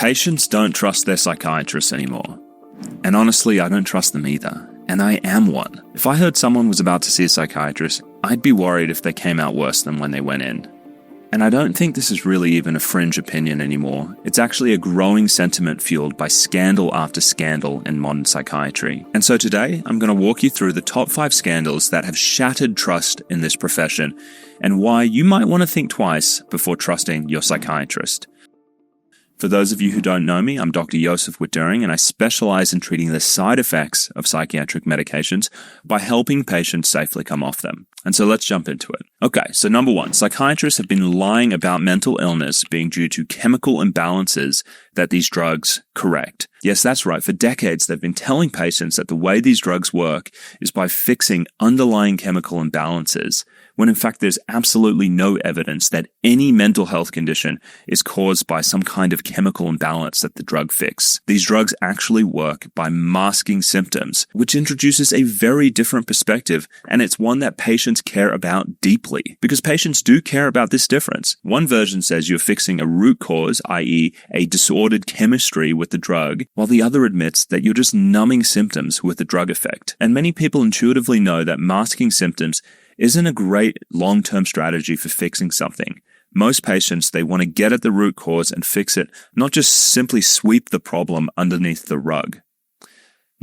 Patients don't trust their psychiatrists anymore. And honestly, I don't trust them either. And I am one. If I heard someone was about to see a psychiatrist, I'd be worried if they came out worse than when they went in. And I don't think this is really even a fringe opinion anymore. It's actually a growing sentiment fueled by scandal after scandal in modern psychiatry. And so today, I'm going to walk you through the top 5 scandals that have shattered trust in this profession and why you might want to think twice before trusting your psychiatrist. For those of you who don't know me, I'm Dr. Joseph Wittering, and I specialize in treating the side effects of psychiatric medications by helping patients safely come off them. And so let's jump into it. Okay, so number 1, psychiatrists have been lying about mental illness being due to chemical imbalances that these drugs correct. Yes, that's right. For decades, they've been telling patients that the way these drugs work is by fixing underlying chemical imbalances, when in fact there's absolutely no evidence that any mental health condition is caused by some kind of chemical imbalance that the drug fixes. These drugs actually work by masking symptoms, which introduces a very different perspective, and it's one that patients care about deeply, because patients do care about this difference. One version says you're fixing a root cause, i.e. a disordered chemistry with the drug, while the other admits that you're just numbing symptoms with the drug effect. And many people intuitively know that masking symptoms isn't a great long-term strategy for fixing something. Most patients, they want to get at the root cause and fix it, not just simply sweep the problem underneath the rug.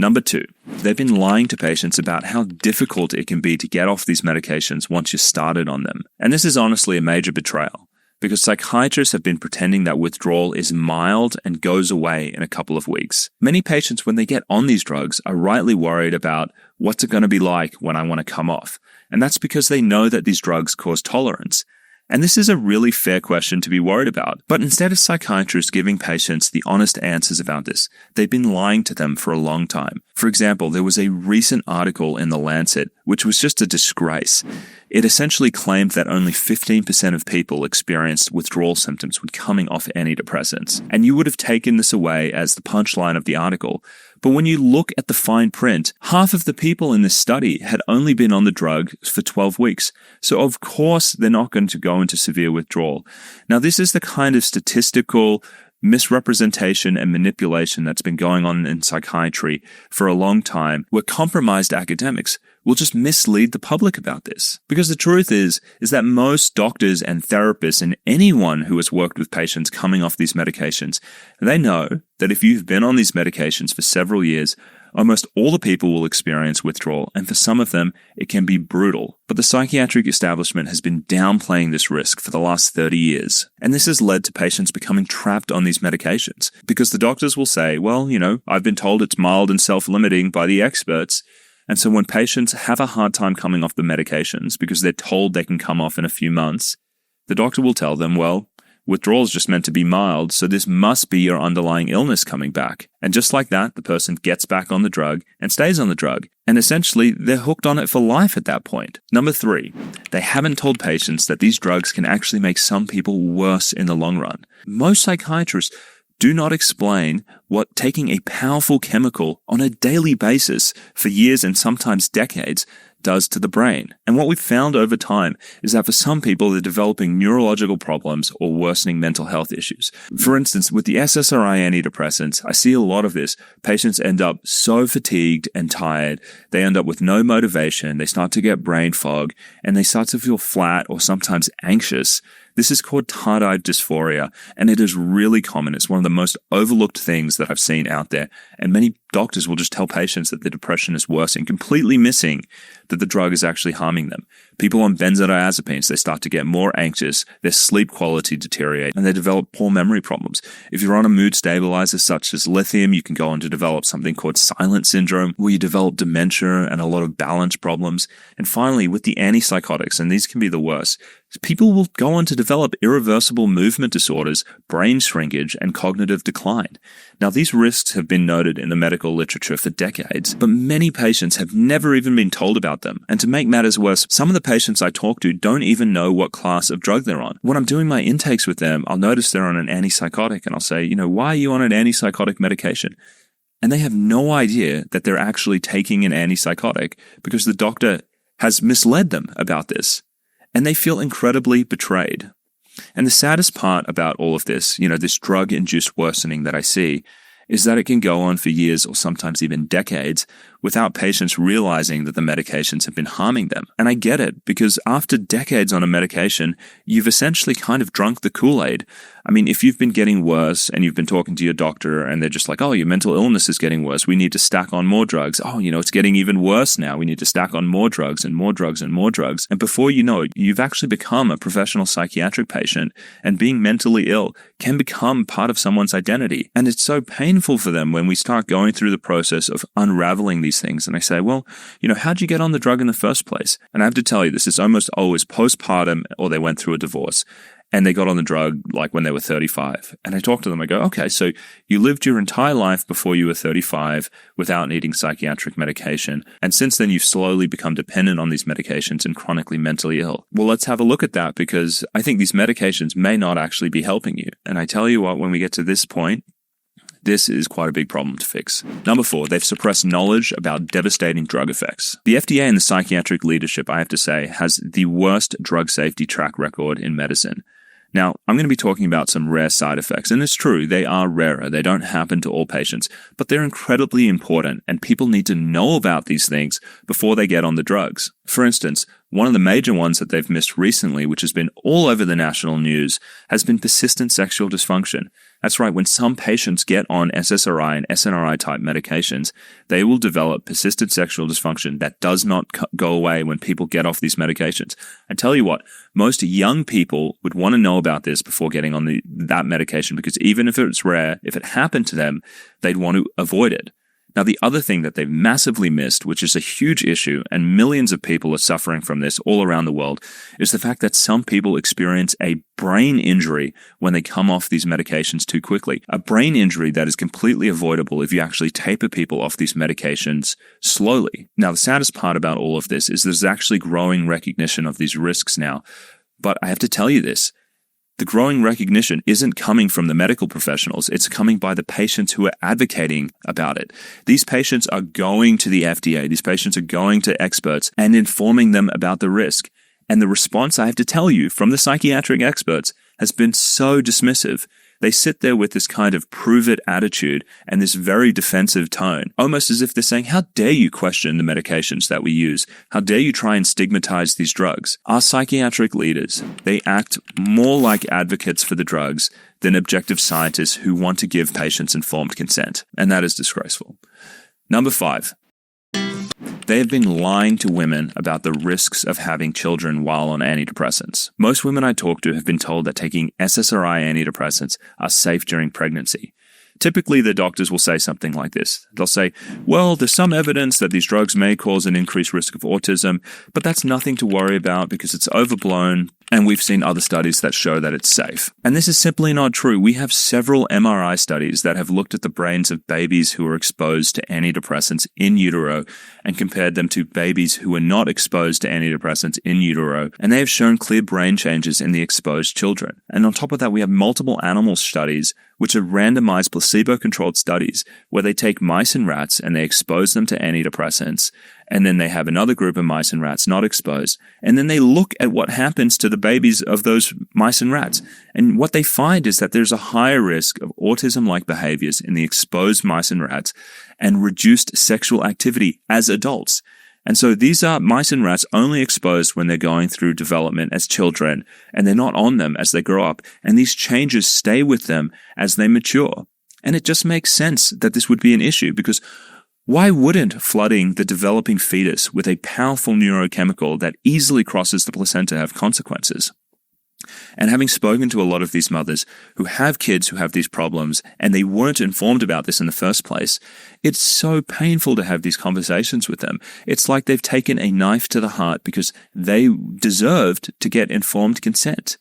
Number 2, they've been lying to patients about how difficult it can be to get off these medications once you're started on them. And this is honestly a major betrayal, because psychiatrists have been pretending that withdrawal is mild and goes away in a couple of weeks. Many patients, when they get on these drugs, are rightly worried about what's it going to be like when I want to come off. And that's because they know that these drugs cause tolerance. And this is a really fair question to be worried about. But instead of psychiatrists giving patients the honest answers about this, they've been lying to them for a long time. For example, there was a recent article in The Lancet, which was just a disgrace. It essentially claimed that only 15% of people experienced withdrawal symptoms when coming off antidepressants. And you would have taken this away as the punchline of the article. But when you look at the fine print, half of the people in this study had only been on the drug for 12 weeks. So of course, they're not going to go into severe withdrawal. Now, this is the kind of statistical misrepresentation and manipulation that's been going on in psychiatry for a long time, where compromised academics will just mislead the public about this. Because the truth is that most doctors and therapists and anyone who has worked with patients coming off these medications, they know that if you've been on these medications for several years, almost all the people will experience withdrawal, and for some of them, it can be brutal. But the psychiatric establishment has been downplaying this risk for the last 30 years. And this has led to patients becoming trapped on these medications, because the doctors will say, well, I've been told it's mild and self-limiting by the experts. And so when patients have a hard time coming off the medications because they're told they can come off in a few months, the doctor will tell them, well, withdrawal is just meant to be mild, so this must be your underlying illness coming back. And just like that, the person gets back on the drug and stays on the drug. And essentially, they're hooked on it for life at that point. Number 3, they haven't told patients that these drugs can actually make some people worse in the long run. Most psychiatrists do not explain what taking a powerful chemical on a daily basis for years and sometimes decades does to the brain. And what we've found over time is that for some people, they're developing neurological problems or worsening mental health issues. For instance, with the SSRI antidepressants, I see a lot of this. Patients end up so fatigued and tired, they end up with no motivation, they start to get brain fog, and they start to feel flat or sometimes anxious. This is called tardive dysphoria, and it is really common. It's one of the most overlooked things that I've seen out there, and many doctors will just tell patients that the depression is worsening, completely missing that the drug is actually harming them. People on benzodiazepines, they start to get more anxious, their sleep quality deteriorates, and they develop poor memory problems. If you're on a mood stabilizer such as lithium, you can go on to develop something called silent syndrome, where you develop dementia and a lot of balance problems. And finally, with the antipsychotics, and these can be the worst, people will go on to develop irreversible movement disorders, brain shrinkage, and cognitive decline. Now, these risks have been noted in the medical literature for decades, but many patients have never even been told about them. And to make matters worse, some of the patients I talk to don't even know what class of drug they're on. When I'm doing my intakes with them, I'll notice they're on an antipsychotic, and I'll say, why are you on an antipsychotic medication? And they have no idea that they're actually taking an antipsychotic because the doctor has misled them about this. And they feel incredibly betrayed. And the saddest part about all of this, this drug-induced worsening that I see, is that it can go on for years or sometimes even decades without patients realizing that the medications have been harming them. And I get it, because after decades on a medication, you've essentially kind of drunk the Kool-Aid. I mean, if you've been getting worse and you've been talking to your doctor and they're just like, oh, your mental illness is getting worse, we need to stack on more drugs. Oh, it's getting even worse now. We need to stack on more drugs and more drugs and more drugs. And before you know it, you've actually become a professional psychiatric patient, and being mentally ill can become part of someone's identity. And it's so painful for them when we start going through the process of unraveling these things. And I say, well, how'd you get on the drug in the first place? And I have to tell you, this is almost always postpartum, or they went through a divorce and they got on the drug like when they were 35. And I talk to them, I go, okay, so you lived your entire life before you were 35 without needing psychiatric medication. And since then, you've slowly become dependent on these medications and chronically mentally ill. Well, let's have a look at that, because I think these medications may not actually be helping you. And I tell you what, when we get to this point, this is quite a big problem to fix. Number 4, they've suppressed knowledge about devastating drug effects. The FDA and the psychiatric leadership, I have to say, has the worst drug safety track record in medicine. Now, I'm going to be talking about some rare side effects, and it's true, they are rarer. They don't happen to all patients, but they're incredibly important, and people need to know about these things before they get on the drugs. For instance, one of the major ones that they've missed recently, which has been all over the national news, has been persistent sexual dysfunction. That's right, when some patients get on SSRI and SNRI type medications, they will develop persistent sexual dysfunction that does not go away when people get off these medications. I tell you what, most young people would want to know about this before getting on that medication, because even if it's rare, if it happened to them, they'd want to avoid it. Now, the other thing that they've massively missed, which is a huge issue, and millions of people are suffering from this all around the world, is the fact that some people experience a brain injury when they come off these medications too quickly. A brain injury that is completely avoidable if you actually taper people off these medications slowly. Now, the saddest part about all of this is there's actually growing recognition of these risks now. But I have to tell you this. The growing recognition isn't coming from the medical professionals. It's coming by the patients who are advocating about it. These patients are going to the FDA. These patients are going to experts and informing them about the risk. And the response, I have to tell you, from the psychiatric experts has been so dismissive. They sit there with this kind of prove-it attitude and this very defensive tone, almost as if they're saying, how dare you question the medications that we use? How dare you try and stigmatize these drugs? Our psychiatric leaders, they act more like advocates for the drugs than objective scientists who want to give patients informed consent. And that is disgraceful. Number 5. They have been lying to women about the risks of having children while on antidepressants. Most women I talk to have been told that taking SSRI antidepressants are safe during pregnancy. Typically, the doctors will say something like this. They'll say, well, there's some evidence that these drugs may cause an increased risk of autism, but that's nothing to worry about because it's overblown, and we've seen other studies that show that it's safe. And this is simply not true. We have several MRI studies that have looked at the brains of babies who were exposed to antidepressants in utero and compared them to babies who were not exposed to antidepressants in utero, and they have shown clear brain changes in the exposed children. And on top of that, we have multiple animal studies which are randomized placebo-controlled studies where they take mice and rats and they expose them to antidepressants, and then they have another group of mice and rats not exposed, and then they look at what happens to the babies of those mice and rats. And what they find is that there's a higher risk of autism-like behaviors in the exposed mice and rats and reduced sexual activity as adults. And so these are mice and rats only exposed when they're going through development as children, and they're not on them as they grow up. And these changes stay with them as they mature. And it just makes sense that this would be an issue, because why wouldn't flooding the developing fetus with a powerful neurochemical that easily crosses the placenta have consequences? And having spoken to a lot of these mothers who have kids who have these problems and they weren't informed about this in the first place, it's so painful to have these conversations with them. It's like they've taken a knife to the heart because they deserved to get informed consent.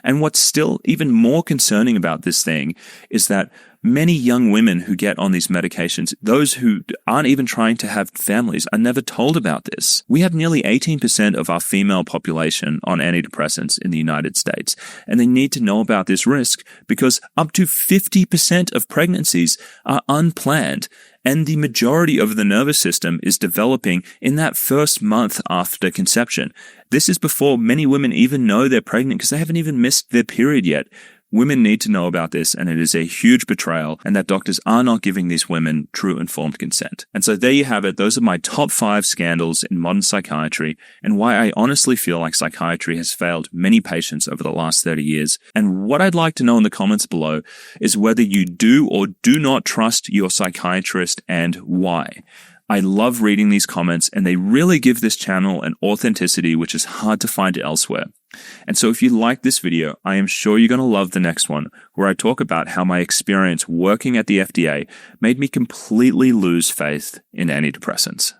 And what's still even more concerning about this thing is that many young women who get on these medications, those who aren't even trying to have families, are never told about this. We have nearly 18% of our female population on antidepressants in the United States, and they need to know about this risk because up to 50% of pregnancies are unplanned. And the majority of the nervous system is developing in that first month after conception. This is before many women even know they're pregnant because they haven't even missed their period yet. Women need to know about this, and it is a huge betrayal, and that doctors are not giving these women true informed consent. And so there you have it. Those are my top 5 scandals in modern psychiatry, and why I honestly feel like psychiatry has failed many patients over the last 30 years. And what I'd like to know in the comments below is whether you do or do not trust your psychiatrist and why. I love reading these comments, and they really give this channel an authenticity which is hard to find elsewhere. And so if you like this video, I am sure you're going to love the next one, where I talk about how my experience working at the FDA made me completely lose faith in antidepressants.